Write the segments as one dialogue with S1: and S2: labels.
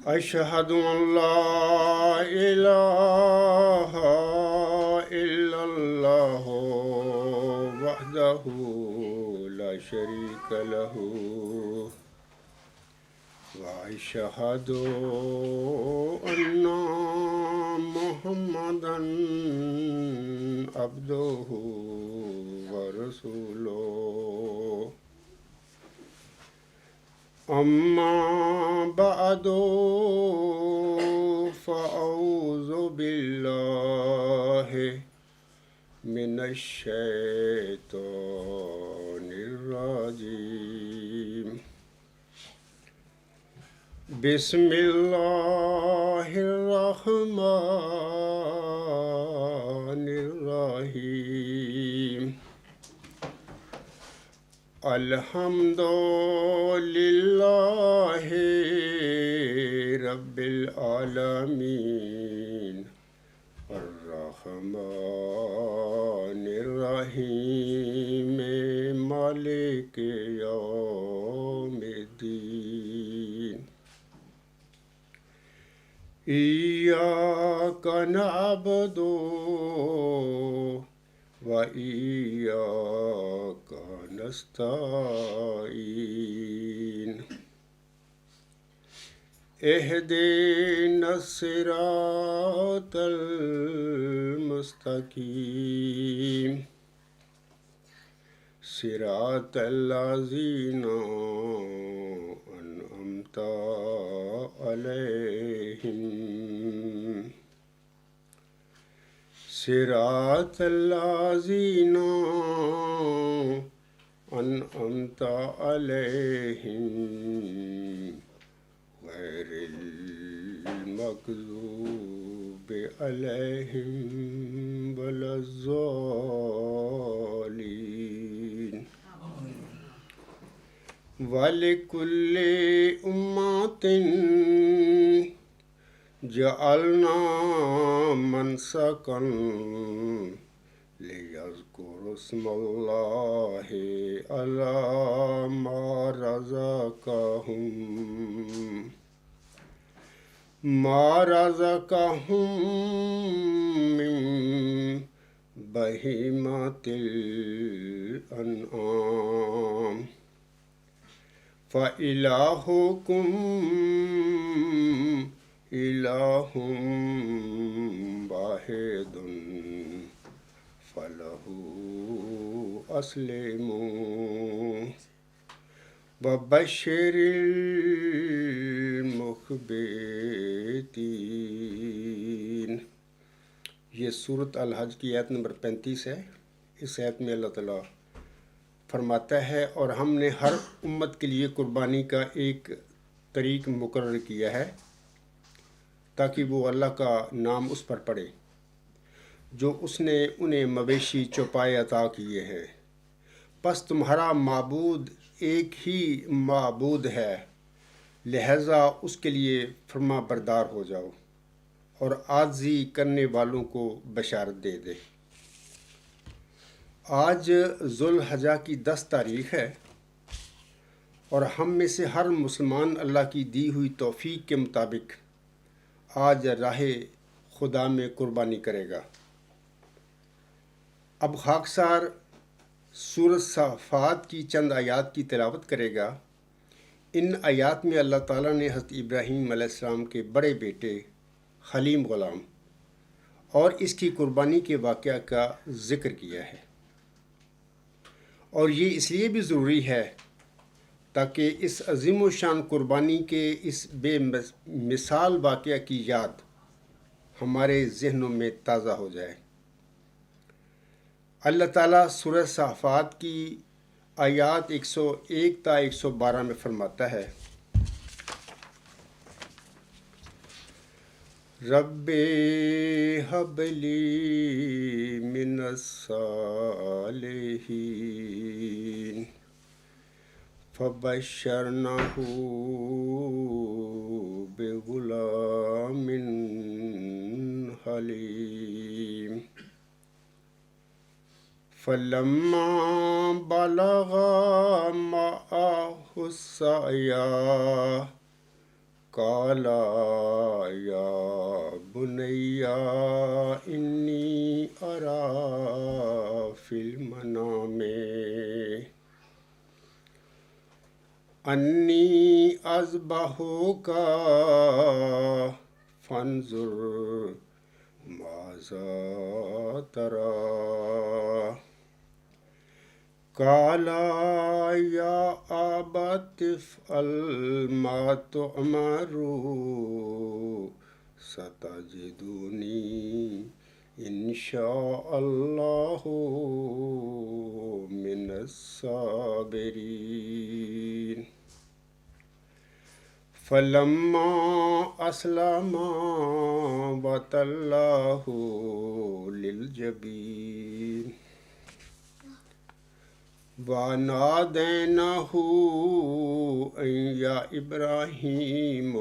S1: أشهد أن لا إله إلا الله وحده لا شريك له وأشهد أن محمدا عبده ورسوله أما بعد فأعوذ بالله من الشيطان الرجيم بسم الله الرحمن الرحيم الحمد لله رب العالمين الرحمن الرحيم مالك يوم الدين إياك نعبد وإياك نستعين اهدنا الصراط المستقيم صراط الذين أنعمت عليهم صراط الذين أنعمت عليهم غير المغضوب عليهم ولا الضالين ولكل أمة جعلنا منسكا ليذكروا اسم الله على ما رزقهم من بهيمة الأنعام فإلهكم إله واحد فله أسلموا وبشر المخبتين۔ یہ سورۃ الحج کی آیت نمبر 35 ہے۔ اس آیت میں اللہ تعالیٰ فرماتا ہے اور ہم نے ہر امت کے لیے قربانی کا ایک طریق مقرر کیا ہے تاکہ وہ اللہ کا نام اس پر پڑھے جو اس نے انہیں مویشی چوپائے عطا کیے ہیں۔ پس تمہارا معبود ایک ہی معبود ہے، لہذا اس کے لیے فرما بردار ہو جاؤ اور عاجزی کرنے والوں کو بشارت دے دے۔ آج ذوالحجہ کی 10 تاریخ ہے اور ہم میں سے ہر مسلمان اللہ کی دی ہوئی توفیق کے مطابق آج راہ خدا میں قربانی کرے گا۔ اب خاکسار سورۃ صافات کی چند آیات کی تلاوت کرے گا۔ ان آیات میں اللہ تعالیٰ نے حضرت ابراہیم علیہ السلام کے بڑے بیٹے حلیم غلام اور اس کی قربانی کے واقعہ کا ذکر کیا ہے، اور یہ اس لیے بھی ضروری ہے تاکہ اس عظیم و شان قربانی کے اس بے مثال واقعہ کی یاد ہمارے ذہنوں میں تازہ ہو جائے۔ اللہ تعالیٰ سورہ صافات کی آیات 101 تا 112 میں فرماتا ہے، رب هب لي من الصالحين فبشرناه بغلام حليم فلما بلغ معه السعي قالا یا بنیا انی ارا فی المنام انی اذبحک فانظر ماذا تری قالا یا ابت افعل ما تؤمر ستجدنی ان شاء اللہ من الصابرین فلما اسلما وتلہ للجبین وَنَادَيْنَاهُ أَن يَا إِبْرَاهِيمُ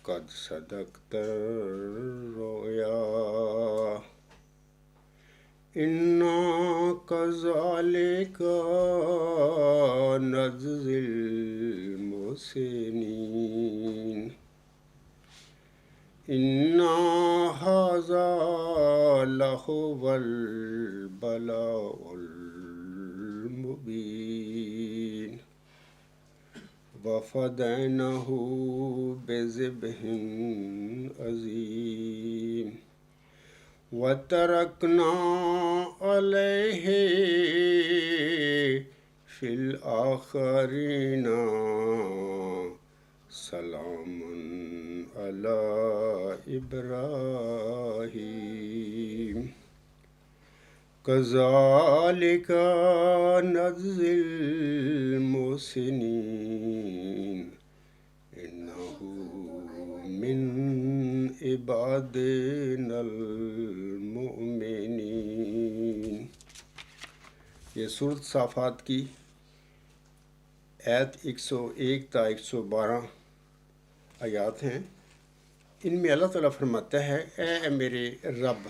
S1: قَدْ صَدَقْتَ الرُّؤْيَا إِنَّا كَذَلِكَ نَجْزِي الْمُحْسِنِينَ إِنَّ هَذَا لَهُوَ الْبَلَاءُ المبين وفديناه بذبح عظيم وتركنا عليه في الآخرين سلام على إبراهيم كذلك نجزي المحسنين إنه من عبادنا المؤمنين۔ یہ سورۃ صافات کی آیت 101 تا 112 آیات ہیں۔ ان میں اللہ تعالیٰ فرماتا ہے اے میرے رب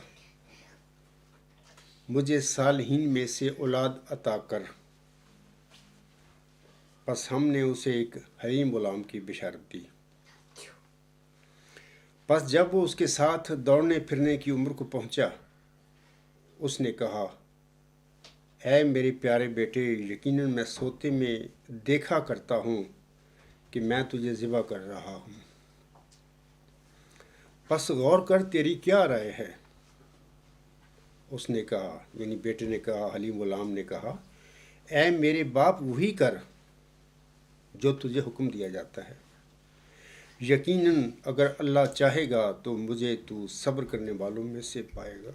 S1: مجھے صالحین میں سے اولاد عطا کر۔ پس ہم نے اسے ایک حلیم غلام کی بشارت دی۔ پس جب وہ اس کے ساتھ دوڑنے پھرنے کی عمر کو پہنچا اس نے کہا اے میرے پیارے بیٹے یقیناً میں سوتے میں دیکھا کرتا ہوں کہ میں تجھے ذبح کر رہا ہوں، پس غور کر تیری کیا رائے ہے؟ اس نے کہا یعنی بیٹے نے کہا، حلیم غلام نے کہا اے میرے باپ وہی کر جو تجھے حکم دیا جاتا ہے، یقیناً اگر اللہ چاہے گا تو مجھے تو صبر کرنے والوں میں سے پائے گا۔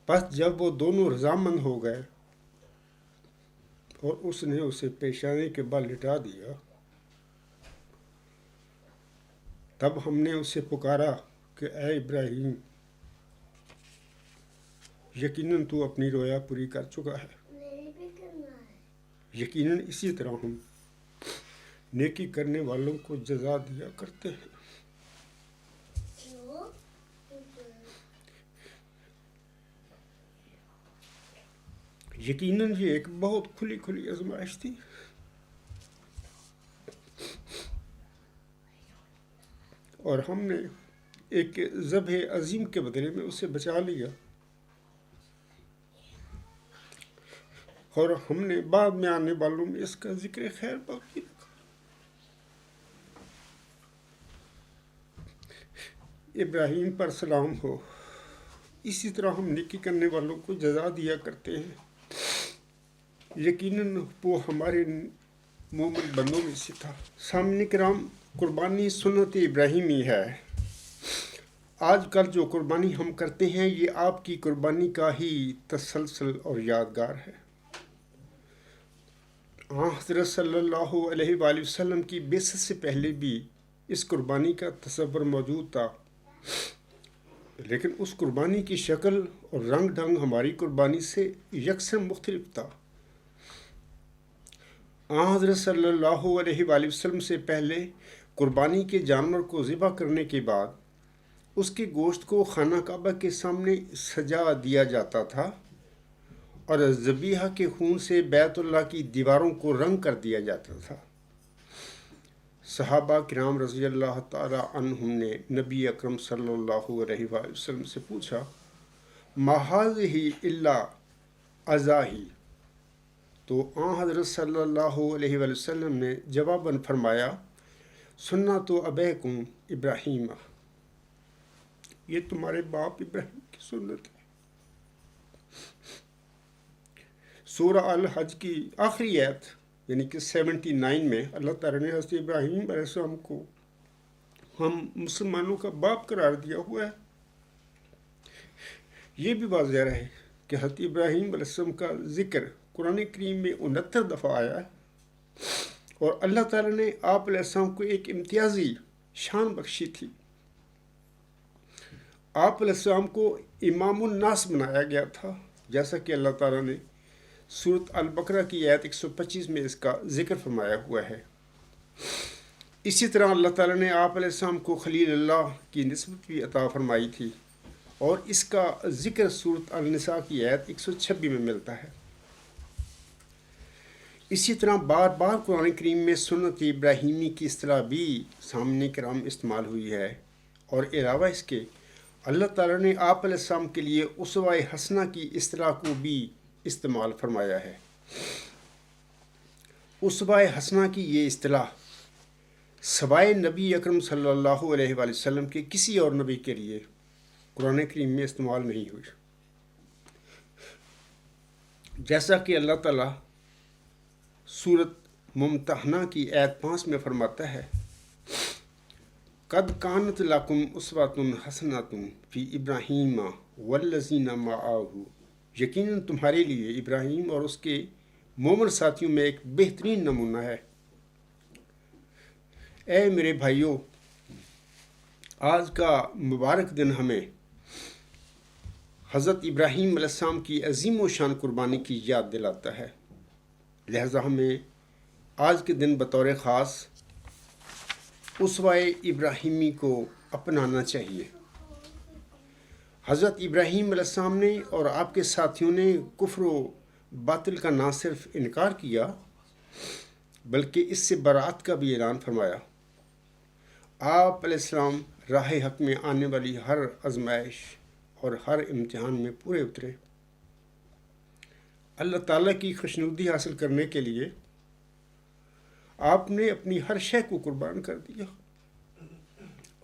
S1: پس جب وہ دونوں رضامند ہو گئے اور اس نے اسے پیشانی کے بل لٹا دیا، تب ہم نے اسے پکارا کہ اے ابراہیم یقیناً تو اپنی رویا پوری کر چکا ہے، یقیناً اسی طرح ہم نیکی کرنے والوں کو جزا دیا کرتے ہیں۔ یقیناً یہ ایک بہت کھلی آزمائش تھی۔ اور ہم نے ایک ذبح عظیم کے بدلے میں اسے بچا لیا، اور ہم نے بعد میں آنے والوں میں اس کا ذکر خیر باقی رکھا۔ ابراہیم پر سلام ہو، اسی طرح ہم نیکی کرنے والوں کو جزا دیا کرتے ہیں، یقیناً وہ ہمارے مومن بندوں میں سے تھا۔ سامعین کرام، قربانی سنت ابراہیمی ہے۔ آج کل جو قربانی ہم کرتے ہیں یہ آپ کی قربانی کا ہی تسلسل اور یادگار ہے۔ حضرت صلی اللہ علیہ وآلہ وسلم کی بعثت سے پہلے بھی اس قربانی کا تصور موجود تھا، لیکن اس قربانی کی شکل اور رنگ ڈھنگ ہماری قربانی سے یکساں مختلف تھا۔ حضرت صلی اللہ علیہ وآلہ وسلم سے پہلے قربانی کے جانور کو ذبح کرنے کے بعد اس کے گوشت کو خانہ کعبہ کے سامنے سجا دیا جاتا تھا اور ذبیحہ کے خون سے بیت اللہ کی دیواروں کو رنگ کر دیا جاتا تھا۔ صحابہ کرام رضی اللہ تعالی عنہم نے نبی اکرم صلی اللہ علیہ وآلہ وسلم سے پوچھا، ما ہذہ الا اضاحی، تو حضرت صلی اللہ علیہ وآلہ وسلم نے جواباً فرمایا، سنت ابیکم ابراہیم، یہ تمہارے باپ ابراہیم کی سنت ہے۔ سورہ الحج کی آخری آیت یعنی کہ 79 میں اللہ تعالیٰ نے حضرت ابراہیم علیہ السلام کو ہم مسلمانوں کا باپ قرار دیا ہوا ہے۔ یہ بھی واضح ہے کہ حضرت ابراہیم علیہ السلام کا ذکر قرآن کریم میں 69 دفعہ آیا ہے، اور اللہ تعالیٰ نے آپ علیہ السلام کو ایک امتیازی شان بخشی تھی۔ آپ علیہ السلام کو امام الناس بنایا گیا تھا، جیسا کہ اللہ تعالیٰ نے سورۃ البقرہ کی آیت 125 میں اس کا ذکر فرمایا ہوا ہے۔ اسی طرح اللہ تعالیٰ نے آپ علیہ السلام کو خلیل اللہ کی نسبت بھی عطا فرمائی تھی، اور اس کا ذکر سورۃ النساء کی آیت 126 میں ملتا ہے۔ اسی طرح بار بار قرآن کریم میں سنت ابراہیمی کی اصطلاح بھی سامنے کرام استعمال ہوئی ہے، اور علاوہ اس کے اللہ تعالیٰ نے آپ علیہ السلام کے لیے اسوہ حسنہ کی اصطلاح کو بھی استعمال فرمایا ہے۔ اسوہ حسنہ کی یہ اصطلاح سوائے نبی اکرم صلی اللہ علیہ وآلہ وسلم کے کسی اور نبی کے لیے قرآن کریم میں استعمال نہیں ہوئی، جیسا کہ اللہ تعالیٰ سورۃ ممتحنہ کی آیت 5 میں فرماتا ہے، قد کانت لکم اسوۃ حسنۃ فی ابراہیم والذین معہ، یقیناً تمہارے لیے ابراہیم اور اس کے مومن ساتھیوں میں ایک بہترین نمونہ ہے۔ اے میرے بھائیوں، آج کا مبارک دن ہمیں حضرت ابراہیم علیہ السلام کی عظیم و شان قربانی کی یاد دلاتا ہے، لہذا ہمیں آج کے دن بطور خاص اسوہ ابراہیمی کو اپنانا چاہیے۔ حضرت ابراہیم علیہ السلام نے اور آپ کے ساتھیوں نے کفر و باطل کا نہ صرف انکار کیا بلکہ اس سے برات کا بھی اعلان فرمایا۔ آپ علیہ السلام راہ حق میں آنے والی ہر آزمائش اور ہر امتحان میں پورے اترے۔ اللہ تعالیٰ کی خوشنودی حاصل کرنے کے لیے آپ نے اپنی ہر شے کو قربان کر دیا۔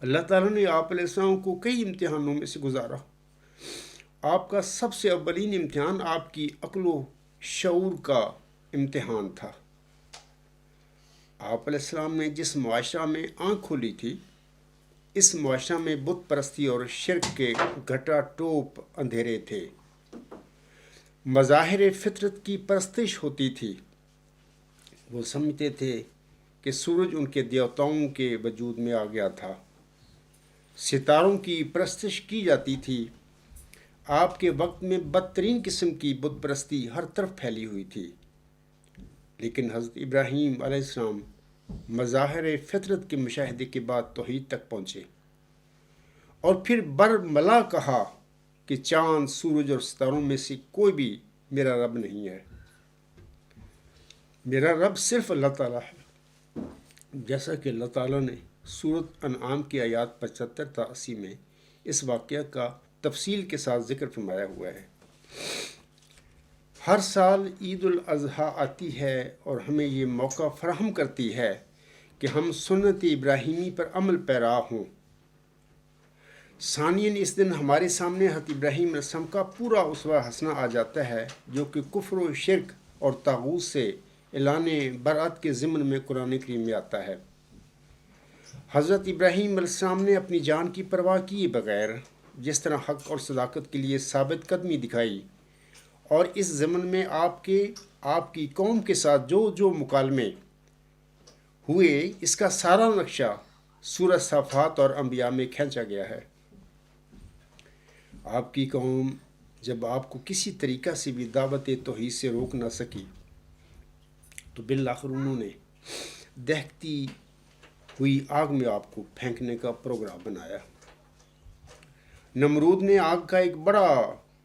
S1: اللہ تعالیٰ نے آپ علیہ السلام کو کئی امتحانوں میں سے گزارا۔ آپ کا سب سے اولین امتحان آپ کی عقل و شعور کا امتحان تھا۔ آپ علیہ السلام نے جس معاشرہ میں آنکھ کھولی تھی، اس معاشرہ میں بت پرستی اور شرک کے گھٹا ٹوپ اندھیرے تھے۔ مظاہر فطرت کی پرستش ہوتی تھی۔ وہ سمجھتے تھے کہ سورج ان کے دیوتاؤں کے وجود میں آ گیا تھا۔ ستاروں کی پرستش کی جاتی تھی۔ آپ کے وقت میں بدترین قسم کی بت پرستی ہر طرف پھیلی ہوئی تھی، لیکن حضرت ابراہیم علیہ السلام مظاہر فطرت کے مشاہدے کے بعد توحید تک پہنچے، اور پھر برملا کہا کہ چاند، سورج اور ستاروں میں سے کوئی بھی میرا رب نہیں ہے، میرا رب صرف اللہ تعالیٰ ہے۔ جیسا کہ اللہ تعالیٰ نے سورۃ انعام کی آیات 75 تا 80 میں اس واقعہ کا تفصیل کے ساتھ ذکر فرمایا ہوا ہے۔ ہر سال عید الاضحیٰ آتی ہے اور ہمیں یہ موقع فراہم کرتی ہے کہ ہم سنت ابراہیمی پر عمل پیرا ہوں۔ ثانیاً اس دن ہمارے سامنے حضرت ابراہیم علیہ السلام کا پورا اسوہ حسنہ آ جاتا ہے، جو کہ کفر و شرک اور طاغوت سے اعلان برات کے ضمن میں قرآن کریم میں آتا ہے۔ حضرت ابراہیم علیہ السلام نے اپنی جان کی پرواہ کیے بغیر جس طرح حق اور صداقت کے لیے ثابت قدمی دکھائی، اور اس ضمن میں آپ کی قوم کے ساتھ جو مکالمے ہوئے، اس کا سارا نقشہ سورہ صافات اور انبیاء میں کھینچا گیا ہے۔ آپ کی قوم جب آپ کو کسی طریقہ سے بھی دعوت توحید سے روک نہ سکی تو بالآخر انہوں نے دہتی ہوئی آگ میں آپ کو پھینکنے کا پروگرام بنایا۔ نمرود نے آگ کا ایک بڑا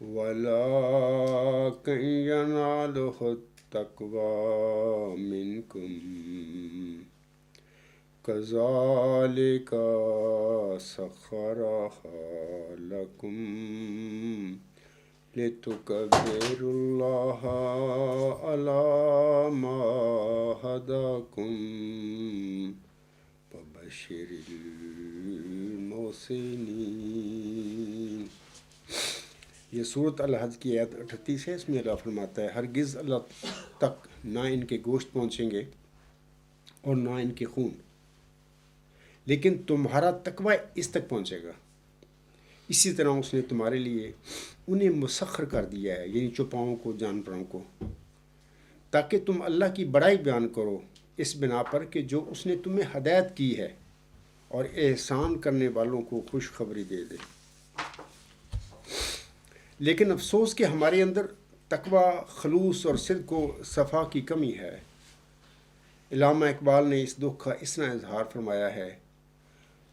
S1: وَلَٰكِن يَنَالُهُ التَّقْوَىٰ مِنكُمْ كَذَٰلِكَ سَخَّرَهَا لَكُمْ لِتُكَبِّرُوا اللَّهَ عَلَىٰ مَا هَدَاكُمْ وَبَشِّرِ المحسنین۔ یہ سورۃ الحج کی آیت 38 ہے۔ اس میں اللہ فرماتا ہے ہرگز اللہ تک نہ ان کے گوشت پہنچیں گے اور نہ ان کے خون، لیکن تمہارا تقوی اس تک پہنچے گا۔ اسی طرح اس نے تمہارے لیے انہیں مسخر کر دیا ہے، یعنی چوپاؤں کو، جانوروں کو، تاکہ تم اللہ کی بڑائی بیان کرو اس بنا پر کہ جو اس نے تمہیں ہدایت کی ہے اور احسان کرنے والوں کو خوشخبری دے دے۔ لیکن افسوس کہ ہمارے اندر تقوی، خلوص اور صدق و صفا کی کمی ہے۔ علامہ اقبال نے اس دکھ کا اس طرح اظہار فرمایا ہے: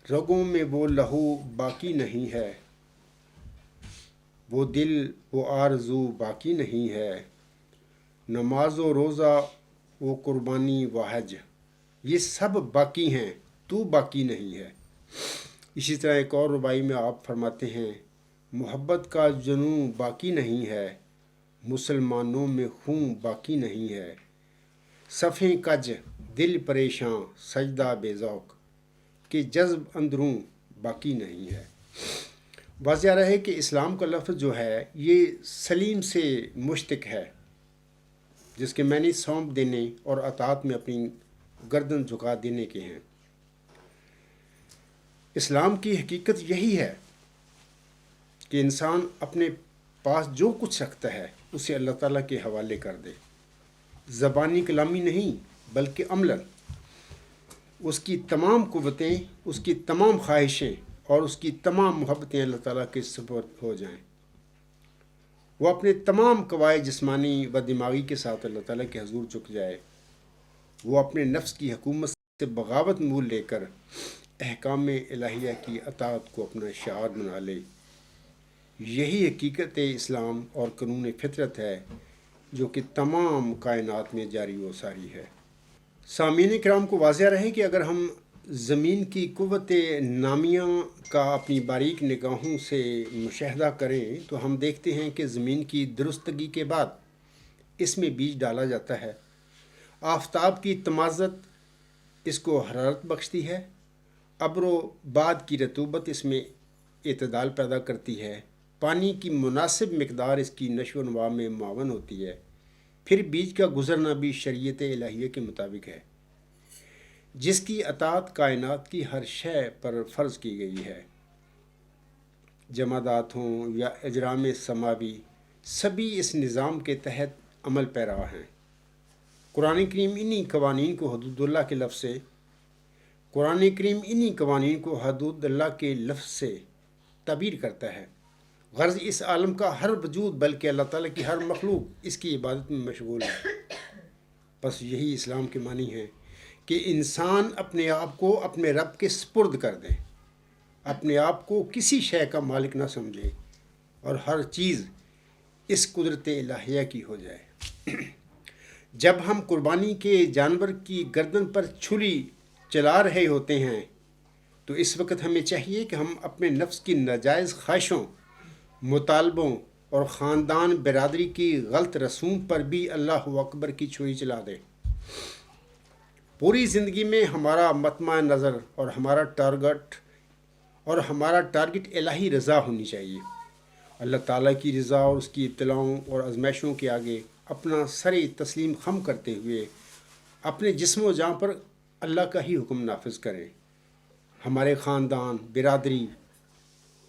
S1: رگوں میں وہ لہو باقی نہیں ہے، وہ دل وہ آرزو باقی نہیں ہے، نماز و روزہ وہ قربانی و حج، یہ سب باقی ہیں، تو باقی نہیں ہے۔ اسی طرح ایک اور ربائی میں آپ فرماتے ہیں: محبت کا جنوں باقی نہیں ہے، مسلمانوں میں خون باقی نہیں ہے، صفیں کج دل پریشاں سجدہ بے ذوق، کہ جذب اندروں باقی نہیں ہے۔ واضح رہے کہ اسلام کا لفظ جو ہے یہ سلیم سے مشتق ہے، جس کے معنی سونپ دینے اور اطاعت میں اپنی گردن جھکا دینے کے ہیں۔ اسلام کی حقیقت یہی ہے کہ انسان اپنے پاس جو کچھ رکھتا ہے اسے اللہ تعالیٰ کے حوالے کر دے، زبانی کلامی نہیں بلکہ عملاً۔ اس کی تمام قوتیں، اس کی تمام خواہشیں اور اس کی تمام محبتیں اللہ تعالیٰ کے سپرد ہو جائیں۔ وہ اپنے تمام قواعد جسمانی و دماغی کے ساتھ اللہ تعالیٰ کے حضور جھک جائے۔ وہ اپنے نفس کی حکومت سے بغاوت مول لے کر احکام الہیہ کی اطاعت کو اپنا شعار بنا لے۔ یہی حقیقت اسلام اور قانون فطرت ہے جو کہ تمام کائنات میں جاری و ساری ہے۔ سامعین کرام کو واضح رہے کہ اگر ہم زمین کی قوت نامیہ کا اپنی باریک نگاہوں سے مشاہدہ کریں تو ہم دیکھتے ہیں کہ زمین کی درستگی کے بعد اس میں بیج ڈالا جاتا ہے۔ آفتاب کی تمازت اس کو حرارت بخشتی ہے، ابر و باد کی رطوبت اس میں اعتدال پیدا کرتی ہے، پانی کی مناسب مقدار اس کی نشو و نما میں معاون ہوتی ہے، پھر بیج کا گزرنا بھی شریعت الہیہ کے مطابق ہے، جس کی اطاعت کائنات کی ہر شے پر فرض کی گئی ہے۔ جمادات ہوں یا اجرام سماوی، سبھی اس نظام کے تحت عمل پیرا ہیں۔ قرآن کریم انہی قوانین کو حدود اللہ کے لفظ سے تعبیر کرتا ہے۔ غرض اس عالم کا ہر وجود بلکہ اللہ تعالیٰ کی ہر مخلوق اس کی عبادت میں مشغول ہے۔ بس یہی اسلام کے معنی ہے کہ انسان اپنے آپ کو اپنے رب کے سپرد کر دے، اپنے آپ کو کسی شے کا مالک نہ سمجھے اور ہر چیز اس قدرت الہیہ کی ہو جائے۔ جب ہم قربانی کے جانور کی گردن پر چھری چلا رہے ہوتے ہیں تو اس وقت ہمیں چاہیے کہ ہم اپنے نفس کی ناجائز خواہشوں، مطالبوں اور خاندان برادری کی غلط رسوم پر بھی اللہ اکبر کی چھری چلا دیں۔ پوری زندگی میں ہمارا مطمع نظر اور ہمارا ٹارگٹ الہی رضا ہونی چاہیے۔ اللہ تعالیٰ کی رضا اور اس کی ابتلاؤں اور آزمائشوں کے آگے اپنا سر تسلیم خم کرتے ہوئے اپنے جسم و جاں پر اللہ کا ہی حکم نافذ کریں۔ ہمارے خاندان، برادری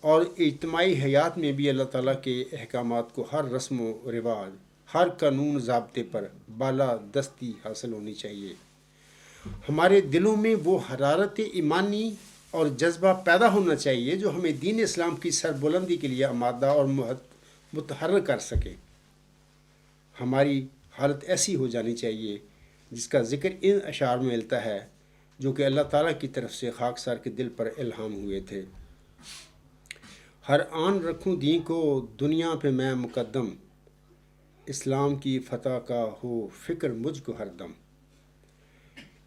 S1: اور اجتماعی حیات میں بھی اللہ تعالیٰ کے احکامات کو ہر رسم و رواج، ہر قانون ضابطے پر بالا دستی حاصل ہونی چاہیے۔ ہمارے دلوں میں وہ حرارت ایمانی اور جذبہ پیدا ہونا چاہیے جو ہمیں دین اسلام کی سربلندی کے لیے آمادہ اور متحرک کر سکے۔ ہماری حالت ایسی ہو جانی چاہیے جس کا ذکر ان اشعار میں ملتا ہے جو کہ اللہ تعالیٰ کی طرف سے خاکسار کے دل پر الہام ہوئے تھے۔ ہر آن رکھوں دین کو دنیا پہ میں مقدم، اسلام کی فتح کا ہو فکر مجھ کو ہر دم،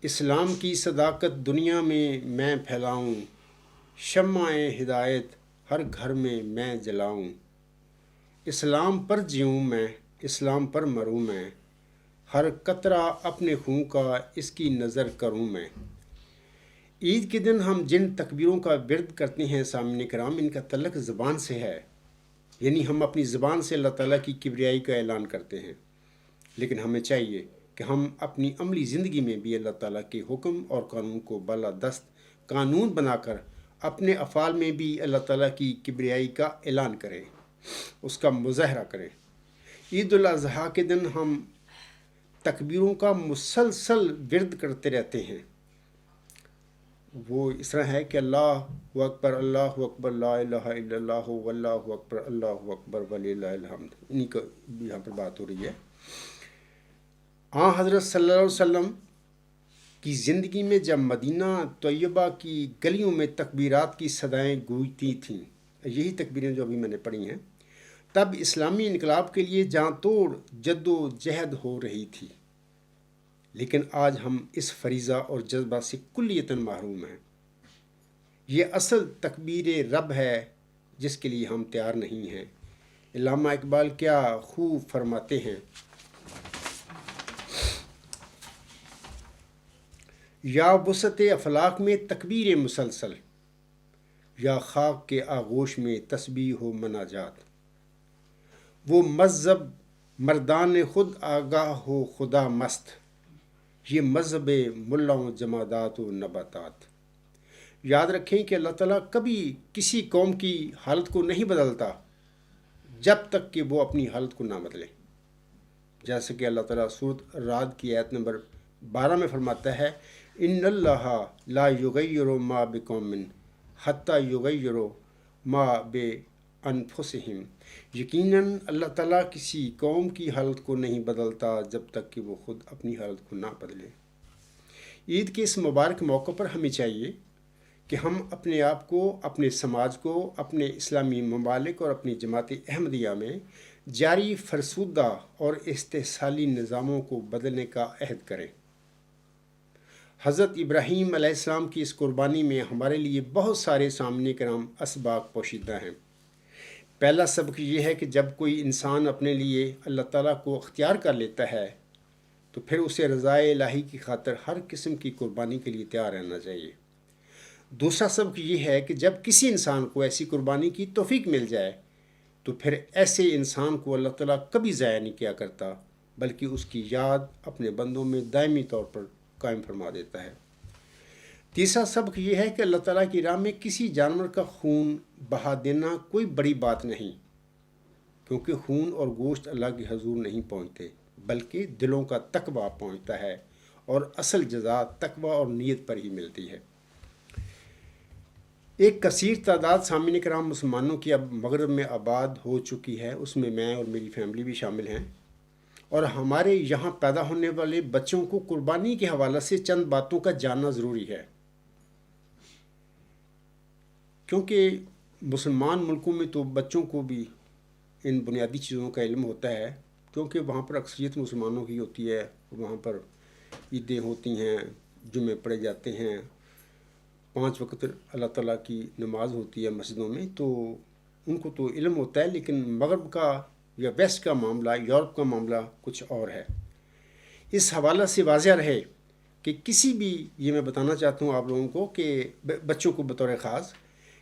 S1: اسلام کی صداقت دنیا میں پھیلاؤں، شمع ہدایت ہر گھر میں جلاؤں، اسلام پر جیوں میں اسلام پر مروں میں، ہر قطرہ اپنے خون کا اس کی نظر کروں میں۔ عید کے دن ہم جن تکبیروں کا ورد کرتے ہیں سامعین کرام، ان کا تعلق زبان سے ہے، یعنی ہم اپنی زبان سے اللہ تعالیٰ کی کبریائی کا اعلان کرتے ہیں، لیکن ہمیں چاہیے کہ ہم اپنی عملی زندگی میں بھی اللہ تعالیٰ کے حکم اور قانون کو بالادست قانون بنا کر اپنے افعال میں بھی اللہ تعالیٰ کی کبریائی کا اعلان کریں، اس کا مظاہرہ کریں۔ عید الاضحیٰ کے دن ہم تکبیروں کا مسلسل ورد کرتے رہتے ہیں۔ وہ اس طرح ہے کہ اللہ اکبر لا الہ الا اللہ واللہ اکبر اللہ اکبر وللہ الحمد، انہی کا بھی یہاں پر بات ہو رہی ہے۔ حضرت صلی اللہ علیہ وسلم کی زندگی میں جب مدینہ طیبہ کی گلیوں میں تکبیرات کی صدائیں گونجتی تھیں، یہی تکبیریں جو ابھی میں نے پڑھی ہیں، تب اسلامی انقلاب کے لیے جاں توڑ جد و جہد ہو رہی تھی، لیکن آج ہم اس فریضہ اور جذبہ سے کلیتاً محروم ہیں۔ یہ اصل تکبیر رب ہے جس کے لیے ہم تیار نہیں ہیں۔ علامہ اقبال کیا خوب فرماتے ہیں، یا وسعت افلاق میں تکبیر مسلسل، یا خاک کے آغوش میں تسبیح و مناجات، وہ مذہب مردان خود آگاہ ہو خدا مست، یہ مذہب ملاؤں جمادات و نباتات۔ یاد رکھیں کہ اللہ تعالیٰ کبھی کسی قوم کی حالت کو نہیں بدلتا جب تک کہ وہ اپنی حالت کو نہ بدلے، جیسے کہ اللہ تعالیٰ سورۃ رعد کی آیت نمبر 12 میں فرماتا ہے، ان اللہ لا یغیر ما بقوم حتی یغیروا ما بانفسہم، یقیناً اللہ تعالیٰ کسی قوم کی حالت کو نہیں بدلتا جب تک کہ وہ خود اپنی حالت کو نہ بدلے۔ عید کے اس مبارک موقع پر ہمیں چاہیے کہ ہم اپنے آپ کو، اپنے سماج کو، اپنے اسلامی ممالک اور اپنی جماعت احمدیہ میں جاری فرسودہ اور استحصالی نظاموں کو بدلنے کا عہد کریں۔ حضرت ابراہیم علیہ السلام کی اس قربانی میں ہمارے لیے بہت سارے سامنے کرام اسباق پوشیدہ ہیں۔ پہلا سبق یہ ہے کہ جب کوئی انسان اپنے لیے اللہ تعالیٰ کو اختیار کر لیتا ہے تو پھر اسے رضائے الہی کی خاطر ہر قسم کی قربانی کے لیے تیار رہنا چاہیے۔ دوسرا سبق یہ ہے کہ جب کسی انسان کو ایسی قربانی کی توفیق مل جائے تو پھر ایسے انسان کو اللہ تعالیٰ کبھی ضائع نہیں کیا کرتا، بلکہ اس کی یاد اپنے بندوں میں دائمی طور پر قائم فرما دیتا ہے۔ تیسرا سبق یہ ہے کہ اللہ تعالیٰ کی راہ میں کسی جانور کا خون بہا دینا کوئی بڑی بات نہیں، کیونکہ خون اور گوشت اللہ کے حضور نہیں پہنچتے، بلکہ دلوں کا تقویٰ پہنچتا ہے، اور اصل جزا تقویٰ اور نیت پر ہی ملتی ہے۔ ایک کثیر تعداد سامعین کرام مسلمانوں کی اب مغرب میں آباد ہو چکی ہے، اس میں میں اور میری فیملی بھی شامل ہیں، اور ہمارے یہاں پیدا ہونے والے بچوں کو قربانی کے حوالے سے چند باتوں کا جاننا ضروری ہے، کیونکہ مسلمان ملکوں میں تو بچوں کو بھی ان بنیادی چیزوں کا علم ہوتا ہے، کیونکہ وہاں پر اکثریت مسلمانوں کی ہوتی ہے، وہاں پر عیدیں ہوتی ہیں، جمعے پڑھے جاتے ہیں، 5 وقت اللہ تعالیٰ کی نماز ہوتی ہے مسجدوں میں، تو ان کو تو علم ہوتا ہے، لیکن مغرب کا یا ویسٹ کا معاملہ، یورپ کا معاملہ کچھ اور ہے۔ اس حوالے سے واضح رہے کہ کسی بھی، یہ میں بتانا چاہتا ہوں آپ لوگوں کو کہ بچوں کو بطور خاص،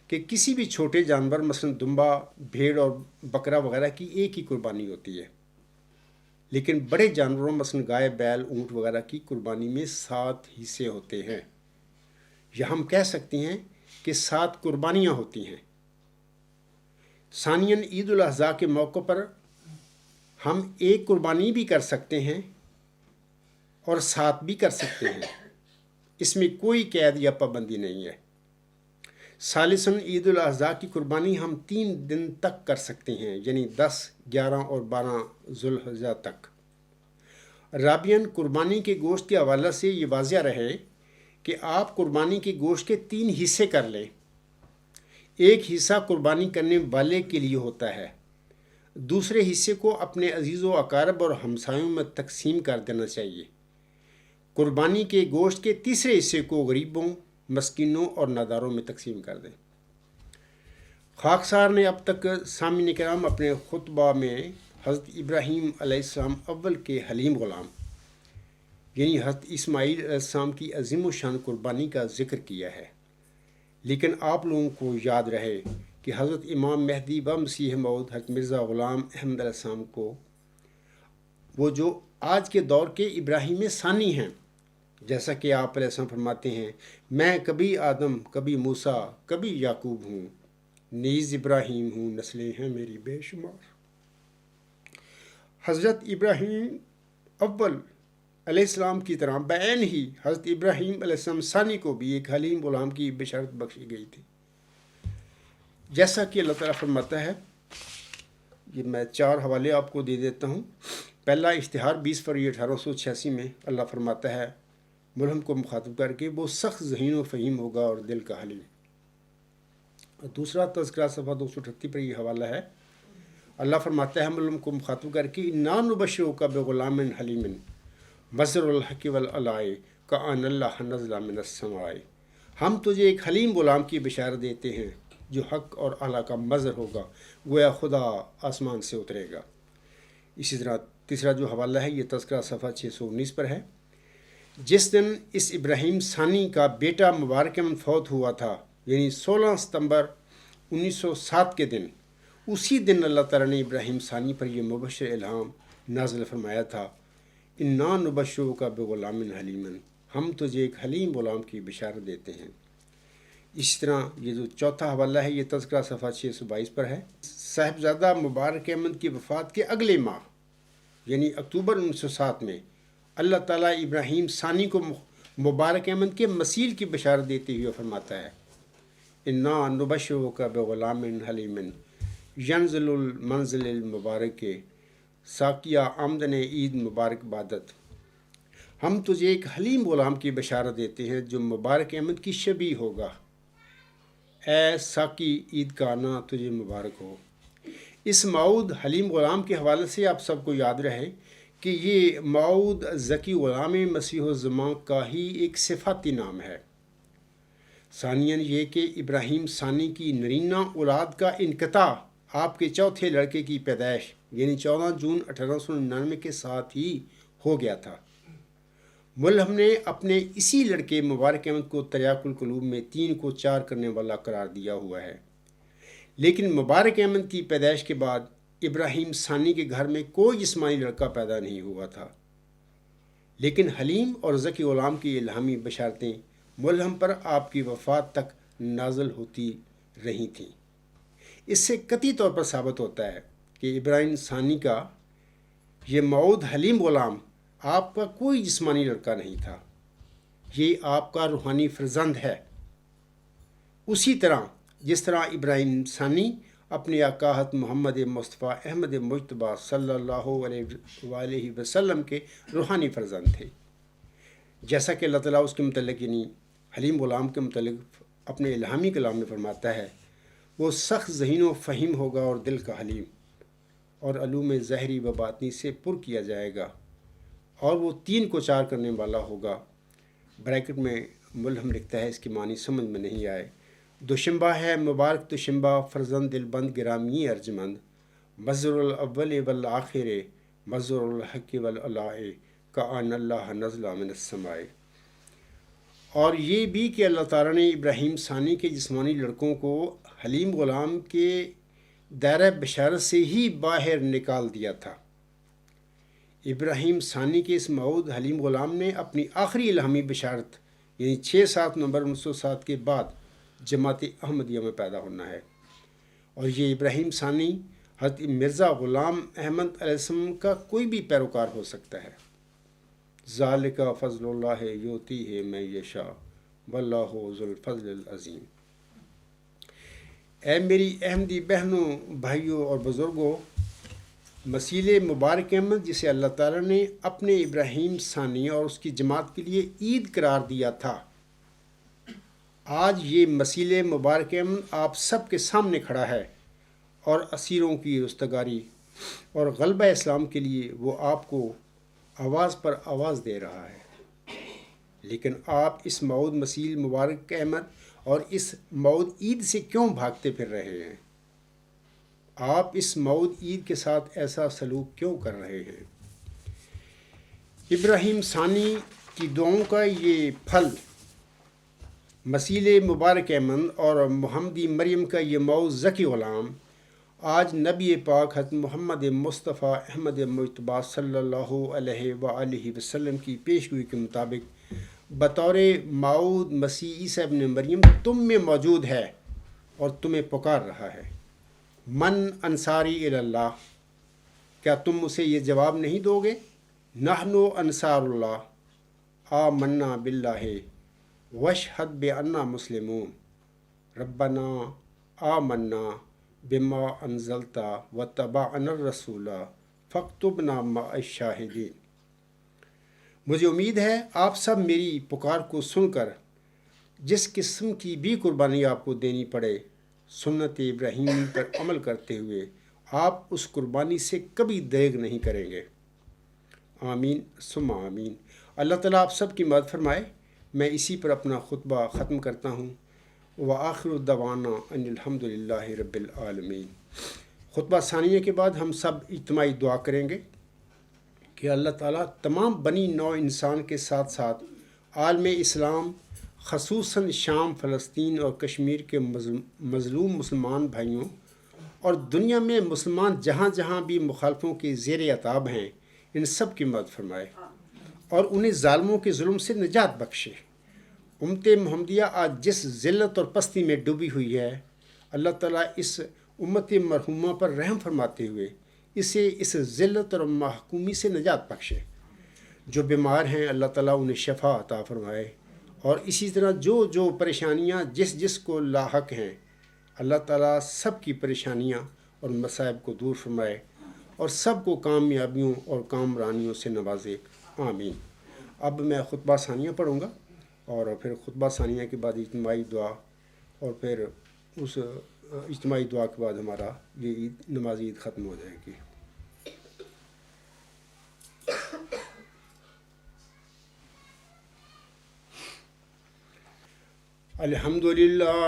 S1: کہ کسی بھی چھوٹے جانور مثلا دمبا، بھیڑ اور بکرا وغیرہ کی ایک ہی قربانی ہوتی ہے، لیکن بڑے جانوروں مثلا گائے، بیل، اونٹ وغیرہ کی قربانی میں 7 حصے ہوتے ہیں، یا ہم کہہ سکتے ہیں کہ 7 قربانیاں ہوتی ہیں۔ ثانیاً عید الاضحیٰ کے موقع پر ہم ایک قربانی بھی کر سکتے ہیں اور 7 بھی کر سکتے ہیں، اس میں کوئی قید یا پابندی نہیں ہے۔ ثالثاً عید الاضحیٰ کی قربانی ہم 3 دن تک کر سکتے ہیں، یعنی 10، 11 اور 12 ذوالحجہ تک۔ رابعاً قربانی کے گوشت کے حوالے سے یہ واضح رہے کہ آپ قربانی کے گوشت کے 3 حصے کر لیں، ایک حصہ قربانی کرنے والے کے لیے ہوتا ہے، دوسرے حصے کو اپنے عزیز و اقارب اور ہمسایوں میں تقسیم کر دینا چاہیے۔ قربانی کے گوشت کے تیسرے حصے کو غریبوں، مسکینوں اور ناداروں میں تقسیم کر دیں۔ خاکسار نے اب تک سامعین کرام اپنے خطبہ میں حضرت ابراہیم علیہ السلام اول کے حلیم غلام یعنی حضرت اسماعیل علیہ السلام کی عظیم و شان قربانی کا ذکر کیا ہے، لیکن آپ لوگوں کو یاد رہے کہ حضرت امام مہدی و مسیح موعود حضرت مرزا غلام احمد علیہ السلام کو وہ جو آج کے دور کے ابراہیم ثانی ہیں، جیسا کہ آپ علیہ السلام فرماتے ہیں، میں کبھی آدم، کبھی موسیٰ، کبھی یعقوب ہوں، نیز ابراہیم ہوں، نسلیں ہیں میری بے شمار۔ حضرت ابراہیم اول علیہ السلام کی طرح بعین ہی حضرت ابراہیم علیہ السلام ثانی کو بھی ایک حلیم غلام کی بشارت بخشی گئی تھی، جیسا کہ اللہ تعالیٰ فرماتا ہے۔ یہ میں 4 حوالے آپ کو دے دیتا ہوں۔ پہلا اشتہار 20 فروری 1886 میں اللہ فرماتا ہے ملہم کو مخاطب کر کے، وہ سخت ذہین و فہیم ہوگا اور دل کا حلیم۔ دوسرا تذکرہ صفحہ 238 پر یہ حوالہ ہے، اللہ فرماتا ہے ملہم کو مخاطب کر کے، اِنَّا نُبَشِّرُکَ بِغُلَامٍ حَلِیمٍ مَظْہَرُ الْحَقِّ وَالْعَلَاءِ کَأَنَّ اللَّهَ نَزَلَ مِنَ السَّمَاءِ۔ ہم تجھے ایک حلیم غلام کی بشارت دیتے ہیں جو حق اور اعلیٰ کا مظہر ہوگا، گویا خدا آسمان سے اترے گا۔ اسی طرح تیسرا جو حوالہ ہے یہ تذکرہ صفحہ 619 پر ہے۔ جس دن اس ابراہیم ثانی کا بیٹا مبارک احمد فوت ہوا تھا، یعنی 16 ستمبر 1907 کے دن، اسی دن اللہ تعالیٰ نے ابراہیم ثانی پر یہ مبشر الہام نازل فرمایا تھا، اِنَّا نُبَشِّرُکَ بِغُلَامٍ حَلِیمٍ، ہم تجھے ایک حلیم غلام کی بشارت دیتے ہیں۔ اسی طرح یہ جو چوتھا حوالہ ہے یہ تذکرہ صفحہ 622 پر ہے۔ صاحبزادہ مبارک احمد کی وفات کے اگلے ماہ یعنی اکتوبر 1907 میں اللہ تعالیٰ ابراہیم ثانی کو مبارک احمد کے مسیل کی بشارت دیتے ہوئے فرماتا ہے، اِنَّا نُبَشِّرُکَ بِغُلَامٍ حَلِیمٍ يَنزِلُ الْمَنزِلِ الْمُبَارَكِ ساقیہ آمدن عید مبارک بادت، ہم تجھے ایک حلیم غلام کی بشارت دیتے ہیں جو مبارک احمد کی شبیہ ہوگا، اے ساقی عید کا آنا تجھے مبارک ہو۔ اس موعود حلیم غلام کے حوالے سے آپ سب کو یاد رہے کہ یہ موعود ذکی غلام مسیح الزمان کا ہی ایک صفاتی نام ہے۔ ثانیاً یہ کہ ابراہیم ثانی کی نرینہ اولاد کا انقطاع آپ کے چوتھے لڑکے کی پیدائش یعنی 14 جون 1899 کے ساتھ ہی ہو گیا تھا۔ ملہم نے اپنے اسی لڑکے مبارک احمد کو تریاق القلوب میں 3 کو 4 کرنے والا قرار دیا ہوا ہے، لیکن مبارک احمد کی پیدائش کے بعد ابراہیم ثانی کے گھر میں کوئی جسمانی لڑکا پیدا نہیں ہوا تھا، لیکن حلیم اور ذکی غلام کی الہامی بشارتیں ملہم پر آپ کی وفات تک نازل ہوتی رہی تھیں۔ اس سے قطعی طور پر ثابت ہوتا ہے کہ ابراہیم ثانی کا یہ موعود حلیم غلام آپ کا کوئی جسمانی لڑکا نہیں تھا، یہ آپ کا روحانی فرزند ہے، اسی طرح جس طرح ابراہیم ثانی اپنے آقا حضرت محمد مصطفیٰ احمد مجتبیٰ صلی اللہ علیہ وآلہ وسلم کے روحانی فرزند تھے، جیسا کہ اللہ تعالیٰ اس کے متعلق یعنی حلیم غلام کے متعلق اپنے الہامی کلام میں فرماتا ہے، وہ سخت ذہین و فہیم ہوگا اور دل کا حلیم، اور علوم ظاہری و باطنی سے پر کیا جائے گا، اور وہ 3 کو 4 کرنے والا ہوگا۔ بریکٹ میں ملہم لکھتا ہے، اس کی معنی سمجھ میں نہیں آئے، دوشنبہ ہے مبارک دوشنبہ فرزند دلبند گرامی ارجمند، مظہر الاول والآخر مظہر الحق والعلاء کأن اللہ نزل من السماء۔ اور یہ بھی کہ اللہ تعالیٰ نے ابراہیم ثانی کے جسمانی لڑکوں کو حلیم غلام کے دائرہ بشارت سے ہی باہر نکال دیا تھا۔ ابراہیم ثانی کے اس موعود حلیم غلام نے اپنی آخری الہامی بشارت یعنی 6-7 نومبر 1907 کے بعد جماعت احمدیہ میں پیدا ہونا ہے، اور یہ ابراہیم ثانی حضرت مرزا غلام احمد علیہ السلام کا کوئی بھی پیروکار ہو سکتا ہے۔ ذالک فضل اللہ یؤتیہ من یشاء واللہ ذو الفضل العظیم۔ اے میری احمدی بہنوں، بھائیوں اور بزرگوں، مسیل مبارک احمد جسے اللہ تعالیٰ نے اپنے ابراہیم ثانی اور اس کی جماعت کے لیے عید قرار دیا تھا، آج یہ مسیل مبارک امن آپ سب کے سامنے کھڑا ہے اور اسیروں کی رستگاری اور غلبہ اسلام کے لیے وہ آپ کو آواز پر آواز دے رہا ہے، لیکن آپ اس موعود مسیل مبارک احمد اور اس موعود عید سے کیوں بھاگتے پھر رہے ہیں؟ آپ اس موعود عید کے ساتھ ایسا سلوک کیوں کر رہے ہیں؟ ابراہیم ثانی کی دعاؤں کا یہ پھل، مسیل مبارک احمد اور محمدی مریم کا یہ موعود ذکی غلام، آج نبی پاک حضرت محمد مصطفیٰ احمد مجتبیٰ صلی اللہ علیہ وآلہ وسلم کی پیشگوئی کے مطابق بطور موعود مسیح عیسیٰ ابن مریم تم میں موجود ہے اور تمہیں پکار رہا ہے۔ من انصاری الی اللہ، کیا تم اسے یہ جواب نہیں دو گے؟ نحن انصار اللہ آمنا باللہ واشہد بأننا مسلمون، ربنا آمنا بما انزلت واتبعنا الرسول فاکتبنا مع الشاہدین۔ مجھے امید ہے آپ سب میری پکار کو سن کر جس قسم کی بھی قربانی آپ کو دینی پڑے، سنت ابراہیم پر عمل کرتے ہوئے آپ اس قربانی سے کبھی دریغ نہیں کریں گے۔ آمین ثم آمین۔ اللہ تعالیٰ آپ سب کی مدد فرمائے۔ میں اسی پر اپنا خطبہ ختم کرتا ہوں۔ وآخر دعوانا ان الحمد للہ رب العالمین۔ خطبہ ثانیہ کے بعد ہم سب اجتماعی دعا کریں گے کہ اللہ تعالیٰ تمام بنی نوع انسان کے ساتھ ساتھ عالم اسلام، خصوصاً شام، فلسطین اور کشمیر کے مظلوم مسلمان بھائیوں اور دنیا میں مسلمان جہاں جہاں بھی مخالفوں کے زیر عتاب ہیں، ان سب کی مدد فرمائے اور انہیں ظالموں کے ظلم سے نجات بخشے۔ امت محمدیہ آج جس ذلت اور پستی میں ڈوبی ہوئی ہے، اللہ تعالیٰ اس امت مرحومہ پر رحم فرماتے ہوئے اسے اس ذلت اور محکومی سے نجات بخشے۔ جو بیمار ہیں اللہ تعالیٰ انہیں شفا عطا فرمائے، اور اسی طرح جو پریشانیاں جس کو لاحق ہیں، اللہ تعالیٰ سب کی پریشانیاں اور مصائب کو دور فرمائے اور سب کو کامیابیوں اور کامرانیوں سے نوازے۔ آمین۔ اب میں خطبہ ثانیہ پڑھوں گا اور پھر خطبہ ثانیہ کے بعد اجتماعی دعا، اور پھر اس اجتماعی دعا کے بعد ہمارا یہ نماز عید ختم ہو جائے گی۔ الحمد للہ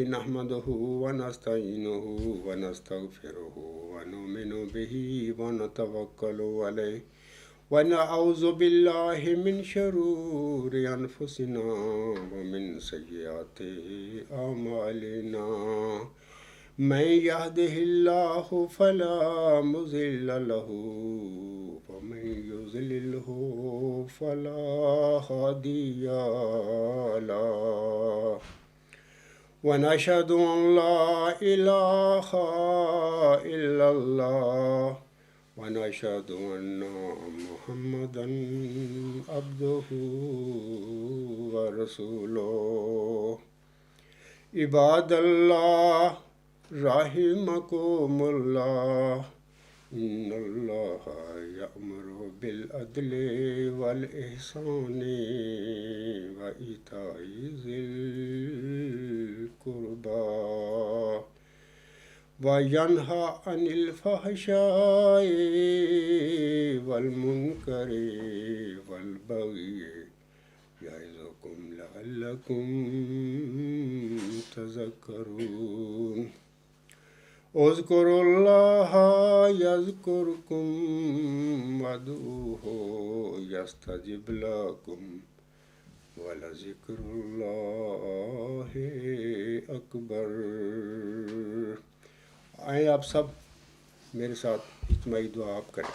S1: نحمدہ ونستعینہ ونستغفرہ ونؤمن بہ ونتوکل علیہ ونعوذ باللہ من شرور انفسنا ومن سیئات اعمالنا، من یہدہ اللہ فلا مضل لہ ومن یضللہ فلا ہادی لہ، ونشہد ان لا الہ الا اللہ ونشہد ان محمدا عبدہ ورسولہ۔ عباد اللہ رحمکم اللہ، ان اللہ یأمر بالعدل والاحسان وایتاء ذی القربى وینہی عن الفحشاء والمنکر والبغی یعظکم لعلکم تذکرون۔ اذکروا اللہ یذکرکم وادعوہ یستجب لکم ولذکر اللہ اکبر۔ آئیں آپ سب میرے ساتھ اجتماعی دعا آپ کریں۔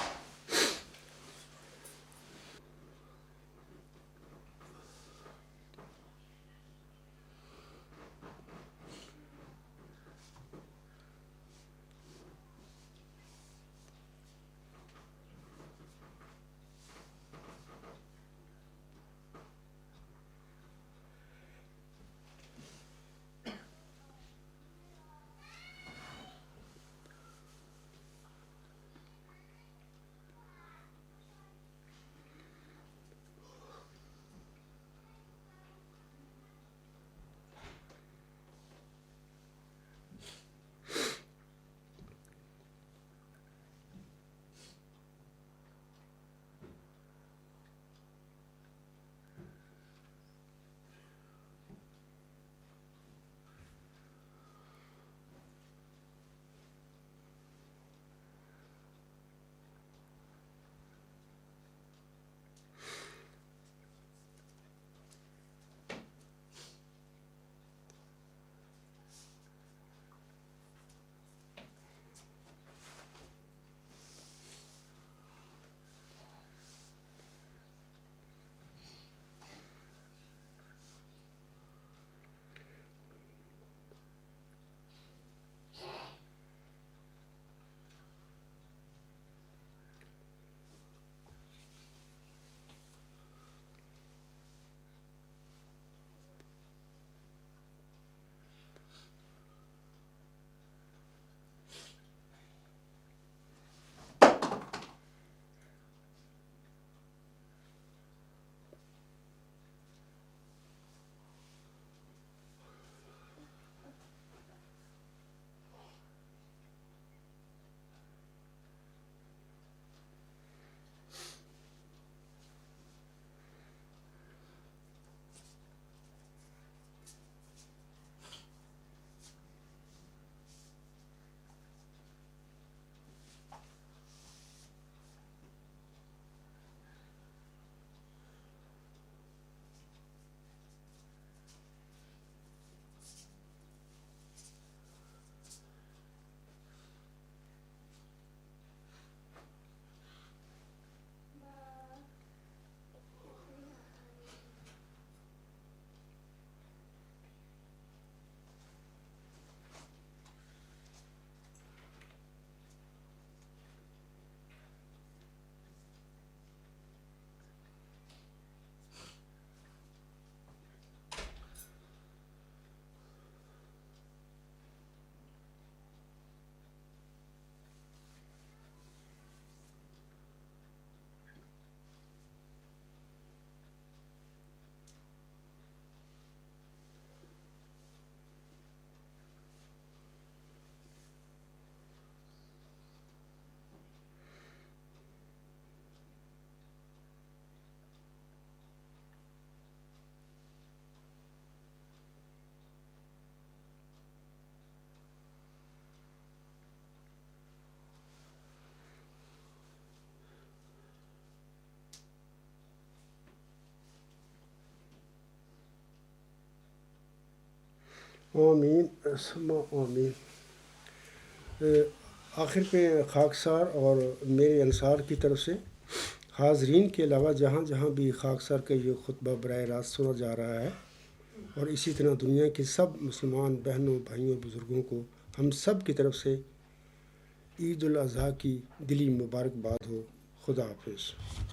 S1: آمین ثم آمین۔ آخر پہ خاکسار اور میرے انصار کی طرف سے حاضرین کے علاوہ جہاں جہاں بھی خاکسار کا یہ خطبہ براہ راست سنا جا رہا ہے، اور اسی طرح دنیا کے سب مسلمان بہنوں بھائیوں بزرگوں کو ہم سب کی طرف سے عید الاضحیٰ کی دلی مبارکباد ہو۔ خدا حافظ۔